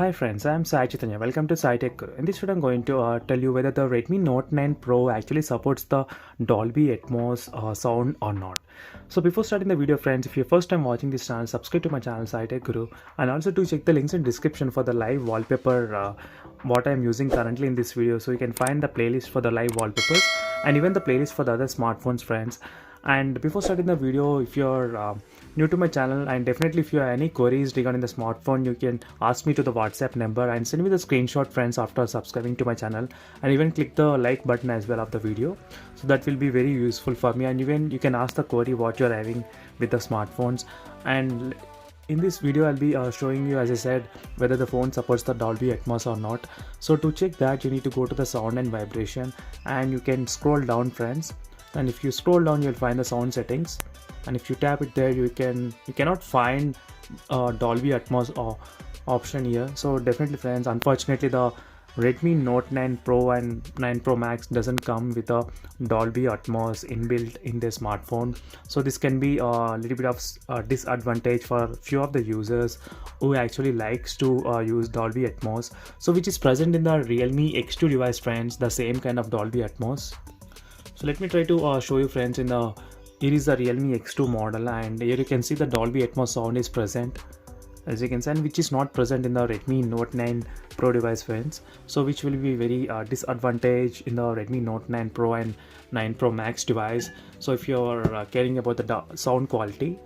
Hi friends, I am Sai Chaitanya. Welcome to Sai Tech Guru. In this video, I'm going to tell you whether the Redmi Note 9 Pro actually supports the Dolby Atmos sound or not. So before starting the video, friends, if you're first time watching this channel, subscribe to my channel Sai Tech Guru, and also to check the links in description for the live wallpaper what I'm using currently in this video. So you can find the playlist for the live wallpapers and even the playlist for the other smartphones, friends. And before starting the video, if you're new to my channel, and definitely if you have any queries regarding the smartphone, you can ask me to the WhatsApp number and send me the screenshot, friends, after subscribing to my channel, and even click the like button as well of the video. So that will be very useful for me, and even you can ask the query what you're having with the smartphones. And in this video I'll be showing you, as I said, whether the phone supports the Dolby Atmos or not. So to check that, you need to go to the sound and vibration, and you can scroll down, friends, and if you scroll down you'll find the sound settings, and if you tap it there, you cannot find Dolby Atmos option here. So definitely, friends, unfortunately the Redmi Note 9 Pro and 9 Pro Max doesn't come with a Dolby Atmos inbuilt in their smartphone. So this can be a little bit of disadvantage for few of the users who actually likes to use Dolby Atmos, so which is present in the Realme X2 device, friends, the same kind of Dolby Atmos. So let me try to show you, friends. Here is the Realme X2 model, and here you can see the Dolby Atmos sound is present, as you can see, and which is not present in the Redmi Note 9 Pro device, friends. So which will be very disadvantage in the Redmi Note 9 Pro and 9 Pro Max device. So if you're caring about the sound quality,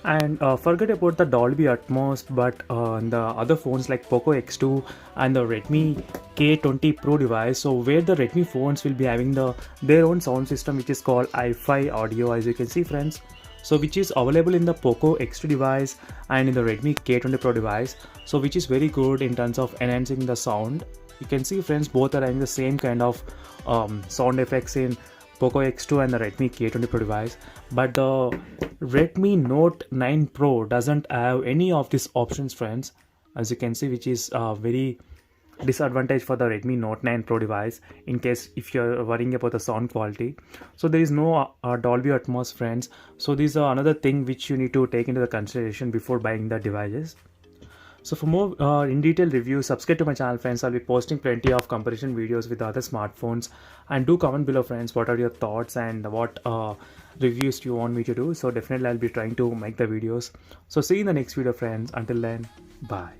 and forget about the Dolby Atmos, but the other phones like POCO X2 and the Redmi K20 Pro device, so where the Redmi phones will be having their own sound system, which is called Hi-Fi audio, as you can see, friends. So which is available in the POCO X2 device and in the Redmi K20 Pro device, so which is very good in terms of enhancing the sound. You can see, friends, both are having the same kind of sound effects in POCO X2 and the Redmi K20 Pro device, but the Redmi Note 9 Pro doesn't have any of these options, friends, as you can see, which is very disadvantage for the Redmi Note 9 Pro device in case if you're worrying about the sound quality. So there is no Dolby Atmos, friends. So this is another thing which you need to take into the consideration before buying the devices. So for more in detail reviews, subscribe to my channel, friends. I'll be posting plenty of comparison videos with other smartphones, and do comment below, friends, what are your thoughts and what reviews do you want me to do. So definitely I'll be trying to make the videos. So see you in the next video, friends. Until then, bye.